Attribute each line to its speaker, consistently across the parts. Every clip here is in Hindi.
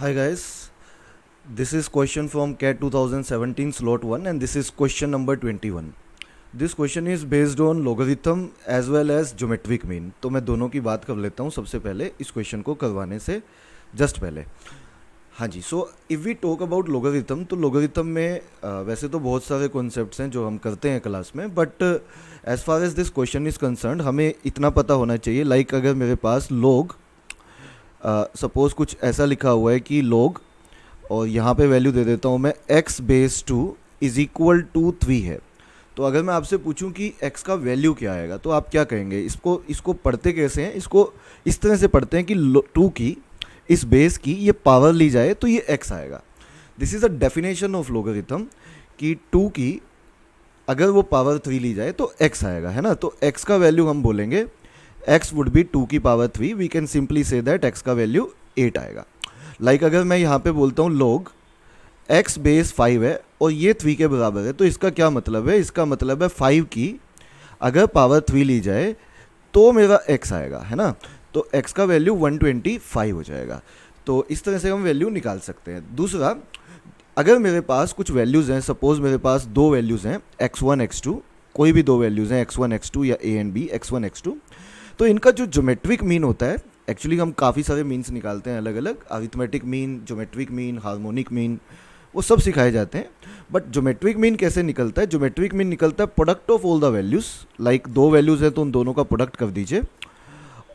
Speaker 1: Hi guys, this is question from CAT 2017 slot 1 and this is question number 21. This question is based on logarithm as well as geometric mean. तो मैं दोनों की बात कर लेता हूँ सबसे पहले इस क्वेश्चन को करवाने से जस्ट पहले। हाँ जी, so if we talk about logarithm तो लोगारिथम में वैसे तो बहुत सारे कॉन्सेप्ट्स हैं जो हम करते हैं क्लास में, but as far as this question is concerned हमें इतना पता होना चाहिए लाइक अगर मेरे पास लोग सपोज़ कुछ ऐसा लिखा हुआ है कि लोग, और यहाँ पे वैल्यू दे देता हूँ मैं x base two is equal to 3 है। तो अगर मैं आपसे पूछूं कि x का वैल्यू क्या आएगा तो आप क्या कहेंगे? इसको इसको पढ़ते कैसे हैं? इसको इस तरह से पढ़ते हैं कि 2 की इस बेस की ये पावर ली जाए तो ये x आएगा। This is a definition of logarithm कि 2 की अगर वो पावर 3 ली जाए तो x आएगा, है ना। तो x का वैल्यू हम बोलेंगे x वुड बी 2 की power 3, we can simply say that x का वैल्यू 8 आएगा। लाइक अगर मैं यहाँ पे बोलता हूँ लोग x बेस 5 है और ये 3 के बराबर है, तो इसका क्या मतलब है? इसका मतलब है 5 की अगर पावर 3 ली जाए तो मेरा x आएगा, है ना। तो x का वैल्यू 125 हो जाएगा। तो इस तरह से हम वैल्यू निकाल सकते हैं। दूसरा, अगर मेरे पास कुछ वैल्यूज़ हैं, सपोज मेरे पास दो वैल्यूज़ हैं x1 x2, कोई भी दो वैल्यूज़ हैं x1 x2 या a and b x1 x2, तो इनका जो ज्योमेट्रिक मीन होता है, एक्चुअली हम काफ़ी सारे मीन्स निकालते हैं अलग अलग, arithmetic mean, geometric mean, harmonic mean, वो सब सिखाए जाते हैं। बट ज्योमेट्रिक मीन कैसे निकलता है? ज्योमेट्रिक मीन निकलता है product of all the values. Like दो वैल्यूज़ हैं तो उन दोनों का प्रोडक्ट कर दीजिए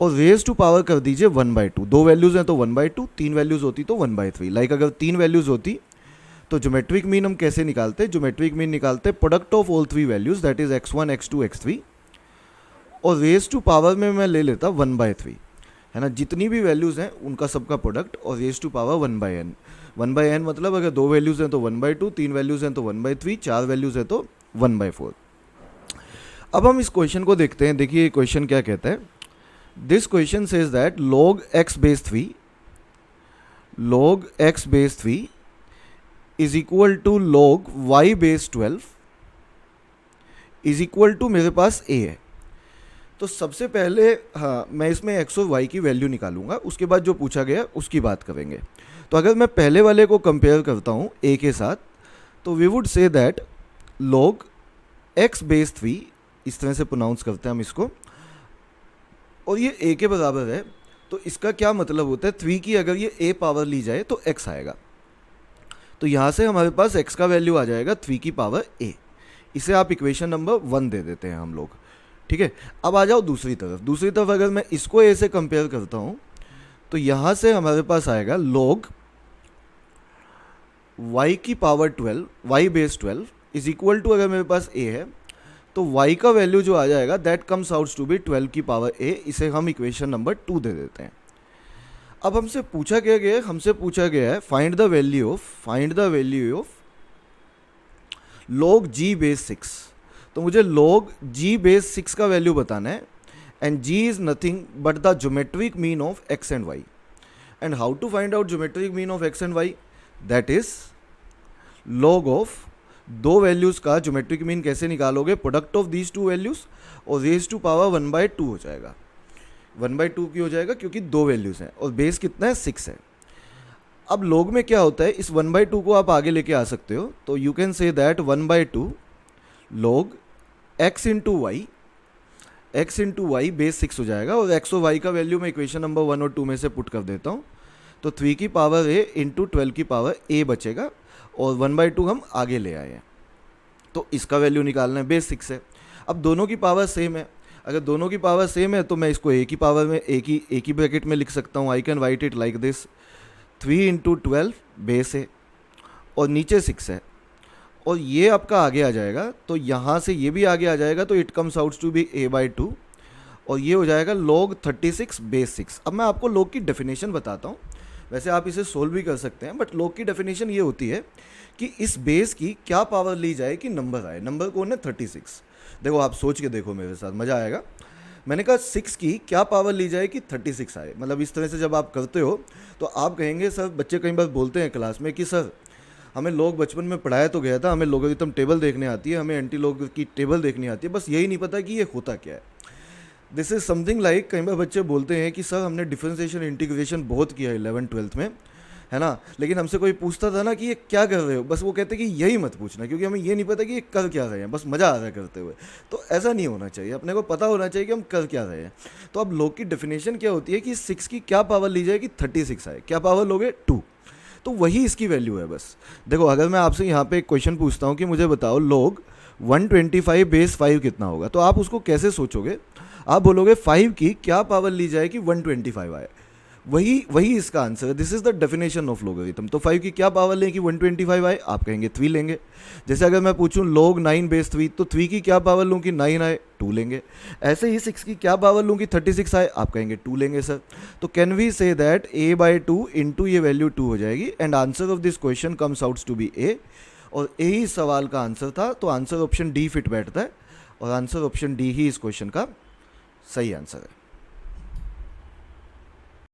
Speaker 1: और रेज टू पावर कर दीजिए 1/2। दो वैल्यूज़ हैं तो 1/2, तीन वैल्यूज़ होती तो 1/3। लाइक अगर तीन वैल्यूज़ होती तो ज्योमेट्रिक मीन हम कैसे निकालते हैं? ज्योमेट्रिक मीन निकालते हैं product of all three values, that is x1 x2 x3, और रेज टू पावर में मैं ले लेता 1/3, है ना। जितनी भी वैल्यूज़ हैं उनका सबका प्रोडक्ट और raise to power 1/n। 1/n मतलब अगर दो वैल्यूज़ हैं तो 1/2, तीन वैल्यूज़ हैं तो 1/3, चार वैल्यूज़ हैं तो 1/4। अब हम इस क्वेश्चन को देखते हैं। देखिए क्वेश्चन क्या कहता है। This question says that log x base 3 is equal to log y base 12 is equal to मेरे पास a है। तो सबसे पहले हाँ, मैं इसमें x और y की वैल्यू निकालूंगा, उसके बाद जो पूछा गया उसकी बात करेंगे। तो अगर मैं पहले वाले को कंपेयर करता हूँ a के साथ, तो we would say that log x base 3, इस तरह से प्रोनाउंस करते हैं हम इसको, और ये a के बराबर है। तो इसका क्या मतलब होता है? 3 की अगर ये a पावर ली जाए तो x आएगा। तो यहाँ से हमारे पास x का वैल्यू आ जाएगा 3 की पावर a। इसे आप इक्वेशन नंबर 1 दे देते हैं हम लोग, ठीक है। अब आ जाओ दूसरी तरफ। दूसरी तरफ अगर मैं इसको a से कंपेयर करता हूँ तो यहाँ से हमारे पास आएगा log y की power 12, y base 12 is equal to, अगर मेरे पास a है तो y का वैल्यू जो आ जाएगा that comes out to be 12 की पावर a। इसे हम इक्वेशन नंबर 2 दे देते हैं। अब हमसे पूछा गया है find the value of log g base 6। तो मुझे log g बेस 6 का वैल्यू बताना है, and g is nothing but the geometric mean of x and y। And how to find out geometric mean of x and y? That is log of दो वैल्यूज़ का ज्योमेट्रिक मीन कैसे निकालोगे? Product of these two values और रेज टू पावर 1/2 हो जाएगा। 1/2 की हो जाएगा क्योंकि दो वैल्यूज़ हैं और बेस कितना है? 6 है। अब log में क्या होता है, इस 1/2 को आप आगे लेके आ सकते हो। तो you can say that 1/2 log x into y base 6 हो जाएगा, और x और y का वैल्यू मैं इक्वेशन नंबर 1 और 2 में से पुट कर देता हूँ। तो 3 की पावर a इंटू 12 की पावर a बचेगा, और 1/2 हम आगे ले आए हैं। तो इसका वैल्यू निकालना है, बेस 6 है। अब दोनों की पावर सेम है। अगर दोनों की पावर सेम है तो मैं इसको a की पावर में एक ही ब्रैकेट में लिख सकता हूँ। I can write it like this, 3 into 12 base है और नीचे 6 है, और ये आपका आगे आ जाएगा। तो यहाँ से ये भी आगे आ जाएगा, तो it comes out to be a/2, और ये हो जाएगा log 36 बेस 6। अब मैं आपको log की डेफिनेशन बताता हूँ। वैसे आप इसे सोल्व भी कर सकते हैं, बट log की डेफिनेशन ये होती है कि इस बेस की क्या पावर ली जाए कि नंबर आए। नंबर कौन है? 36। देखो आप सोच के देखो मेरे साथ, मज़ा आएगा। मैंने कहा 6 की क्या पावर ली जाए कि 36 आए। मतलब इस तरह से जब आप करते हो तो आप कहेंगे, सर बच्चे कई बार बोलते हैं क्लास में कि सर हमें लोग बचपन में पढ़ाया तो गया था, हमें लोगरिथम टेबल देखने आती है, हमें एंटी लॉग की टेबल देखनी आती है, बस यही नहीं पता कि ये होता क्या है। दिस इज समथिंग लाइक, कई बार बच्चे बोलते हैं कि सर हमने डिफरेंशिएशन इंटीग्रेशन बहुत किया है 11th 12th में, है ना। लेकिन हमसे कोई पूछता था ना कि ये क्या कर रहे हो, बस वो कहते कि यही मत पूछना, क्योंकि हमें ये नहीं पता कि ये कर क्या रहे हैं, बस मज़ा आ रहा है करते हुए। तो ऐसा नहीं होना चाहिए, अपने को पता होना चाहिए कि हम कर क्या रहे हैं। तो अब log की डेफिनेशन क्या होती है कि 6 की क्या पावर ली जाए कि 36 आए, क्या पावर लोगे 2, तो वही इसकी वैल्यू है बस। देखो अगर मैं आपसे यहाँ पे एक क्वेश्चन पूछता हूँ कि मुझे बताओ log 125 बेस 5 कितना होगा, तो आप उसको कैसे सोचोगे, आप बोलोगे 5 की क्या पावर ली जाए कि 125 आए, वही वही इसका आंसर है। This is the definition of logarithm. तो 5 की क्या पावर लें कि 125 आए, आप कहेंगे 3 लेंगे। जैसे अगर मैं पूछूं log 9 बेस 3, तो 3 की क्या पावर लूँ कि 9 आए, 2 लेंगे। ऐसे ही 6 की क्या पावर लूँ कि 36 आए, आप कहेंगे 2 लेंगे सर। तो can we say that a/2 into ये वैल्यू 2 हो जाएगी, and answer of this question comes out to be a। और ए ही सवाल का आंसर था, तो आंसर ऑप्शन डी फिट बैठता है, और आंसर ऑप्शन डी ही इस क्वेश्चन का सही आंसर है।